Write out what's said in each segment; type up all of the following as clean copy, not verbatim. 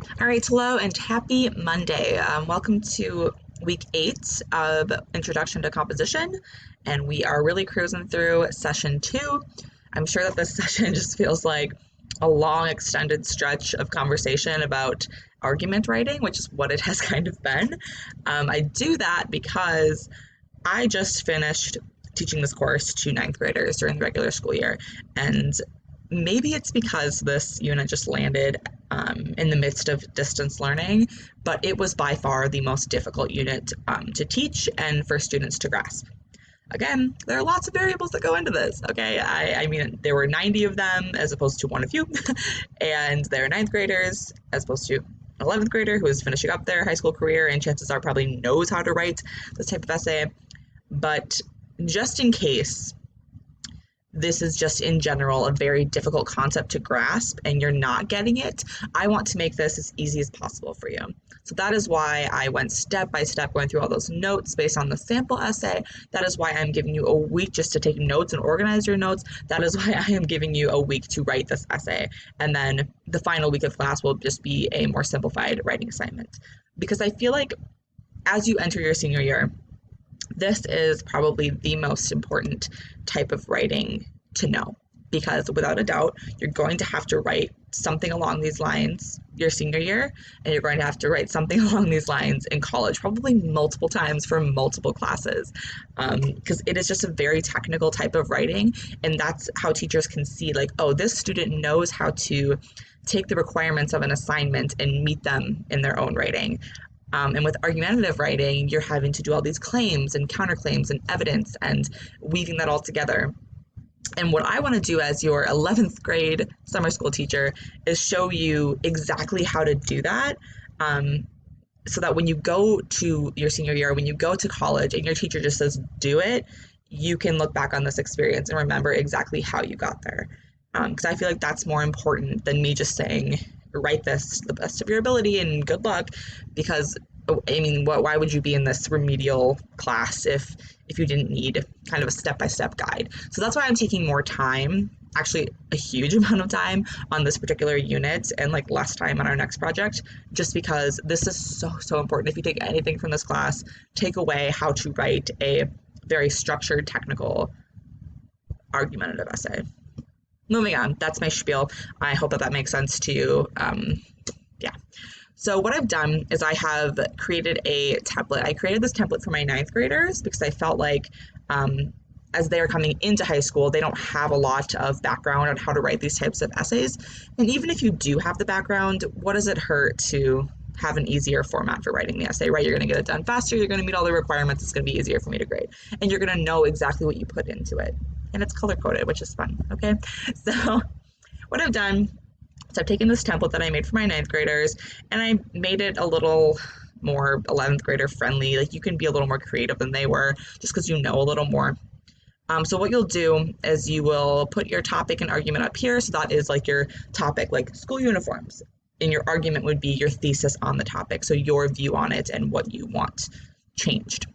All right, hello and happy Monday. Welcome to week 8 of Introduction to Composition, and we are really cruising through session 2. I'm sure that this session just feels like a long, extended stretch of conversation about argument writing, which is what it has kind of been. I do that because I just finished teaching this course to ninth graders during the regular school year, and maybe it's because this unit just landed in the midst of distance learning, but it was by far the most difficult unit to teach and for students to grasp. Again, there are lots of variables that go into this, okay? I mean, there were 90 of them as opposed to one of you, and they're ninth graders as opposed to 11th grader who is finishing up their high school career and chances are probably knows how to write this type of essay. But just in case this is just in general a very difficult concept to grasp and you're not getting it, I want to make this as easy as possible for you. So that is why I went step by step going through all those notes based on the sample essay. That is why I'm giving you a week just to take notes and organize your notes. That is why I am giving you a week to write this essay. And then the final week of class will just be a more simplified writing assignment. Because I feel like as you enter your senior year, this is probably the most important type of writing to know, because without a doubt, you're going to have to write something along these lines your senior year, and you're going to have to write something along these lines in college, probably multiple times for multiple classes, because it is just a very technical type of writing, and that's how teachers can see, like, oh, this student knows how to take the requirements of an assignment and meet them in their own writing. And with argumentative writing, you're having to do all these claims and counterclaims and evidence and weaving that all together. And what I want to do as your 11th grade summer school teacher is show you exactly how to do that, so that when you go to your senior year, when you go to college and your teacher just says, do it, you can look back on this experience and remember exactly how you got there. Because I feel like that's more important than me just saying, write this to the best of your ability and good luck, because I mean, why would you be in this remedial class if you didn't need kind of a step-by-step guide? So that's why I'm taking more time, actually a huge amount of time on this particular unit and like less time on our next project, just because this is so important. If you take anything from this class, take away how to write a very structured, technical, argumentative essay. Moving on, that's my spiel. I hope that makes sense to you. Yeah. So what I've done is I have created a template. I created this template for my ninth graders because I felt like as they're coming into high school, they don't have a lot of background on how to write these types of essays. And even if you do have the background, what does it hurt to have an easier format for writing the essay, right? You're going to get it done faster. You're going to meet all the requirements. It's going to be easier for me to grade. And you're going to know exactly what you put into it. And it's color-coded, which is fun, okay? So what I've done is I've taken this template that I made for my ninth graders, and I made it a little more 11th grader friendly. Like, you can be a little more creative than they were just because you know a little more. So what you'll do is you will put your topic and argument up here. So that is like your topic, like school uniforms. And your argument would be your thesis on the topic. So your view on it and what you want changed.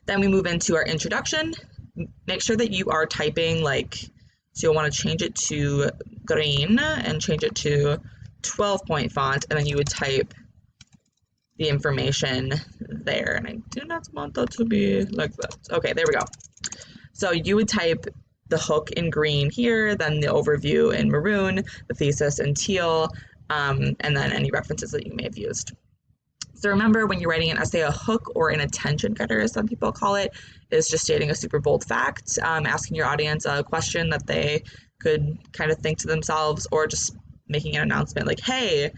Then we move into our introduction. Make sure that you are typing so you'll want to change it to green and change it to 12-point font, and then you would type the information there. And I do not want that to be like that. Okay, there we go. So you would type the hook in green here, then the overview in maroon, the thesis in teal, and then any references that you may have used. So remember, when you're writing an essay, a hook or an attention getter, as some people call it, is just stating a super bold fact, asking your audience a question that they could kind of think to themselves, or just making an announcement like, hey,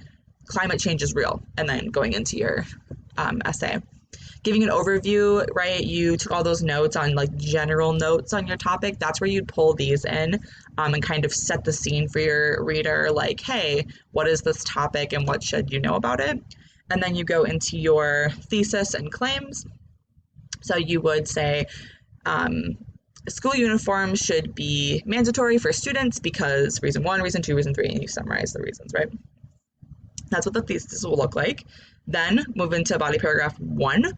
climate change is real, and then going into your essay. Giving an overview, right? You took all those notes on like general notes on your topic. That's where you'd pull these in and kind of set the scene for your reader, like, hey, what is this topic and what should you know about it? And then you go into your thesis and claims. So you would say, school uniforms should be mandatory for students because reason 1, reason 2, reason 3, and you summarize the reasons, right? That's what the thesis will look like. Then move into body paragraph 1.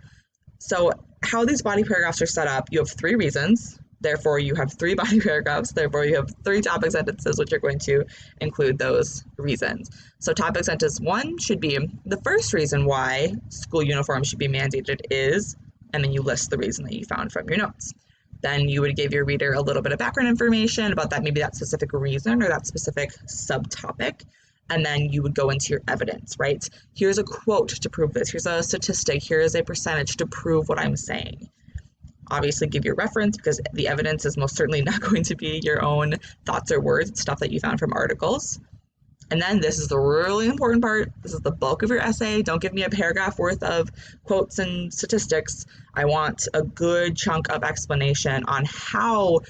So how these body paragraphs are set up, you have 3 reasons, Therefore, you have 3 body paragraphs. Therefore, you have 3 topic sentences, which are going to include those reasons. So topic sentence 1 should be, the first reason why school uniforms should be mandated is, and then you list the reason that you found from your notes. Then you would give your reader a little bit of background information about that, maybe that specific reason or that specific subtopic. And then you would go into your evidence, right? Here's a quote to prove this. Here's a statistic. Here is a percentage to prove what I'm saying. Obviously give your reference, because the evidence is most certainly not going to be your own thoughts or words. It's stuff that you found from articles. And then this is the really important part. This is the bulk of your essay. Don't give me a paragraph worth of quotes and statistics. I want a good chunk of explanation on how,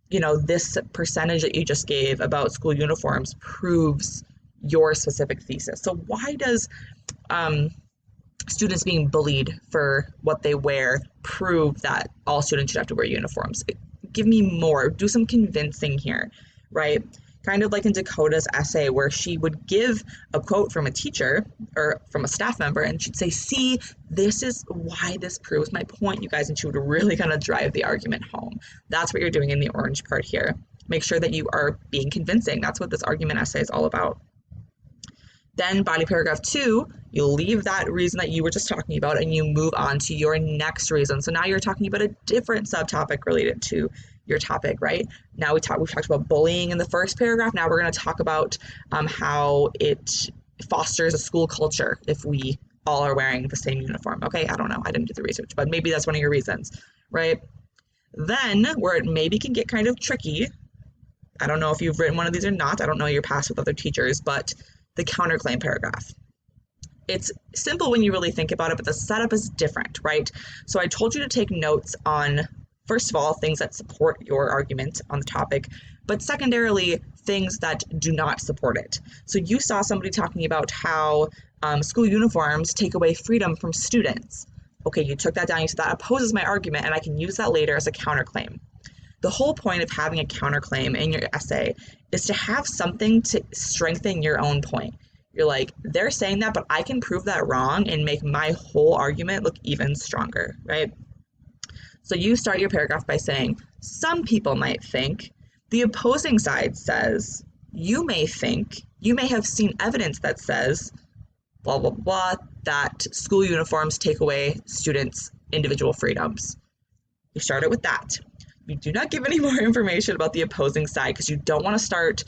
this percentage that you just gave about school uniforms proves your specific thesis. So why does students being bullied for what they wear prove that all students should have to wear uniforms? Give me more. Do some convincing here, right? Kind of like in Dakota's essay, where she would give a quote from a teacher or from a staff member, and she'd say, see, this is why this proves my point, you guys. And she would really kind of drive the argument home. That's what you're doing in the orange part here. Make sure that you are being convincing. That's what this argument essay is all about. Then body paragraph 2, you leave that reason that you were just talking about and you move on to your next reason. So now you're talking about a different subtopic related to your topic, right? Now we've talked about bullying in the first paragraph. Now we're going to talk about how it fosters a school culture if we all are wearing the same uniform. Okay, I don't know. I didn't do the research, but maybe that's one of your reasons, right? Then where it maybe can get kind of tricky, I don't know if you've written one of these or not. I don't know your past with other teachers, but the counterclaim paragraph. It's simple when you really think about it, but the setup is different, right? So I told you to take notes on, first of all, things that support your argument on the topic, but secondarily, things that do not support it. So you saw somebody talking about how school uniforms take away freedom from students. Okay, you took that down, you said that opposes my argument, and I can use that later as a counterclaim. The whole point of having a counterclaim in your essay is to have something to strengthen your own point. You're like, they're saying that, but I can prove that wrong and make my whole argument look even stronger, right? So you start your paragraph by saying, some people might think, the opposing side says, you may think, you may have seen evidence that says, blah, blah, blah, that school uniforms take away students' individual freedoms. You start it with that. You do not give any more information about the opposing side because you don't want to start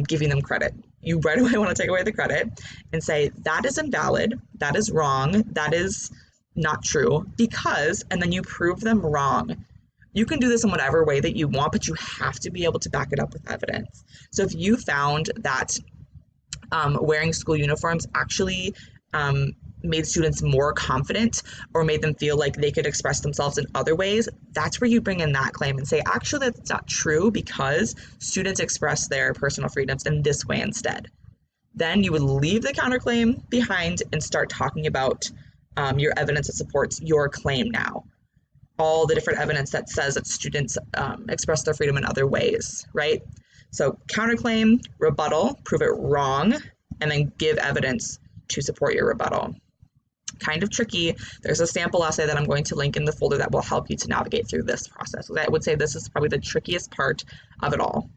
giving them credit. You right away want to take away the credit and say, that is invalid, that is wrong, that is not true, because, and then you prove them wrong. You can do this in whatever way that you want, but you have to be able to back it up with evidence. So if you found that wearing school uniforms actually made students more confident or made them feel like they could express themselves in other ways, that's where you bring in that claim and say, actually, that's not true because students express their personal freedoms in this way instead. Then you would leave the counterclaim behind and start talking about your evidence that supports your claim now. All the different evidence that says that students express their freedom in other ways, right? So counterclaim, rebuttal, prove it wrong, and then give evidence to support your rebuttal. Kind of tricky. There's a sample essay that I'm going to link in the folder that will help you to navigate through this process. So I would say this is probably the trickiest part of it all.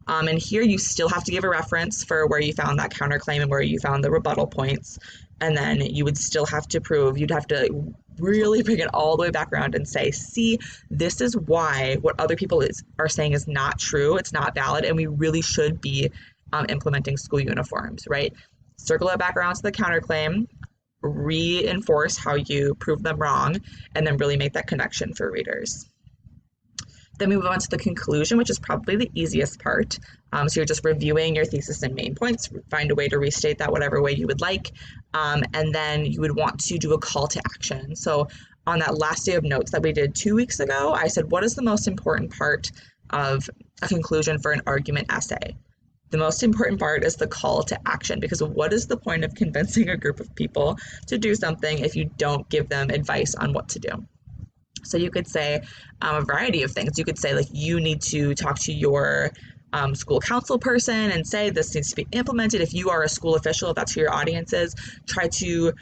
And here you still have to give a reference for where you found that counterclaim and where you found the rebuttal points. And then you would still have to prove, you'd have to really bring it all the way back around and say, see, this is why what other people are saying is not true, it's not valid, and we really should be implementing school uniforms, right? Circle it back around to the counterclaim, reinforce how you prove them wrong, and then really make that connection for readers. Then we move on to the conclusion, which is probably the easiest part. So you're just reviewing your thesis and main points, find a way to restate that whatever way you would like, and then you would want to do a call to action. So on that last day of notes that we did 2 weeks ago, I said, what is the most important part of a conclusion for an argument essay? The most important part is the call to action, because what is the point of convincing a group of people to do something if you don't give them advice on what to do? So you could say a variety of things. You could say, like, you need to talk to your school council person and say this needs to be implemented. If you are a school official, if that's who your audience is, try to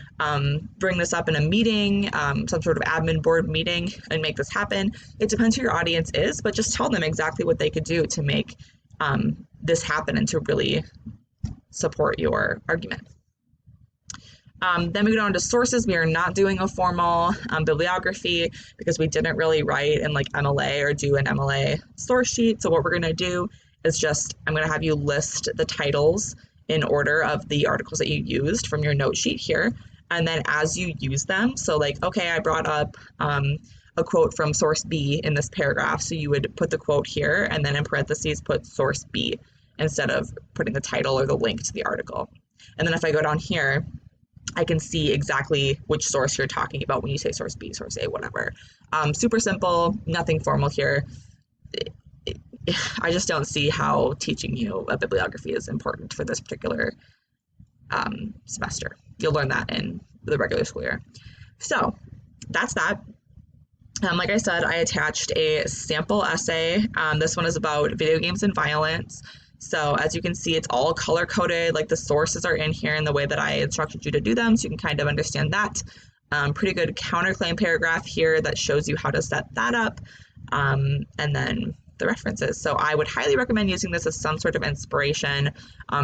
bring this up in a meeting, some sort of admin board meeting, and make this happen. It depends who your audience is, but just tell them exactly what they could do to make this happen and to really support your argument. Then we go down to sources. We are not doing a formal bibliography because we didn't really write in like MLA or do an MLA source sheet. So what we're going to do is just, I'm going to have you list the titles in order of the articles that you used from your note sheet here. And then as you use them, so like, okay, I brought up a quote from source B in this paragraph. So you would put the quote here and then in parentheses put source B instead of putting the title or the link to the article. And then if I go down here, I can see exactly which source you're talking about when you say source B, source A, whatever. Super simple, nothing formal here. I just don't see how teaching you a bibliography is important for this particular semester. You'll learn that in the regular school year. So that's that. Like I said, I attached a sample essay. This one is about video games and violence. So as you can see, it's all color coded, like the sources are in here in the way that I instructed you to do them, so you can kind of understand that. Pretty good counterclaim paragraph here that shows you how to set that up, and then the references. So I would highly recommend using this as some sort of inspiration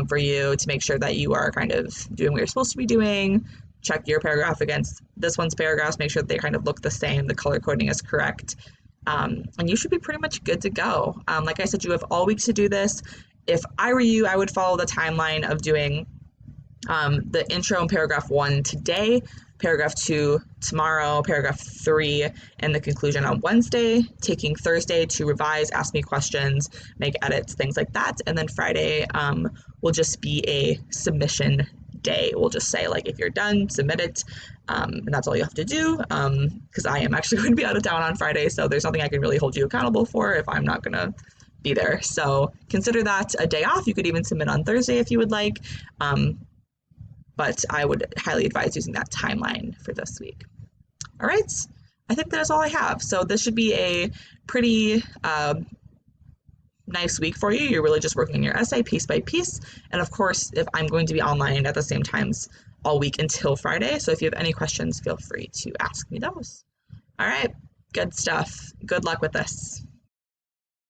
for you to make sure that you are kind of doing what you're supposed to be doing. Check your paragraph against this one's paragraphs, make sure that they kind of look the same, the color coding is correct, and you should be pretty much good to go. Like I said, you have all week to do this. If I were you, I would follow the timeline of doing the intro and paragraph 1 today, paragraph 2 tomorrow, paragraph 3, and the conclusion on Wednesday, taking Thursday to revise, ask me questions, make edits, things like that. And then Friday will just be a submission day. We'll just say, like, if you're done, submit it. And that's all you have to do, because I am actually going to be out of town on Friday, so there's nothing I can really hold you accountable for if I'm not going to be there. So consider that a day off. You could even submit on Thursday if you would like, but I would highly advise using that timeline for this week. All right, I think that's all I have. So this should be a pretty nice week for you. You're really just working on your essay piece by piece. And of course, if I'm going to be online at the same times all week until Friday. So if you have any questions, feel free to ask me those. All right, good stuff. Good luck with this.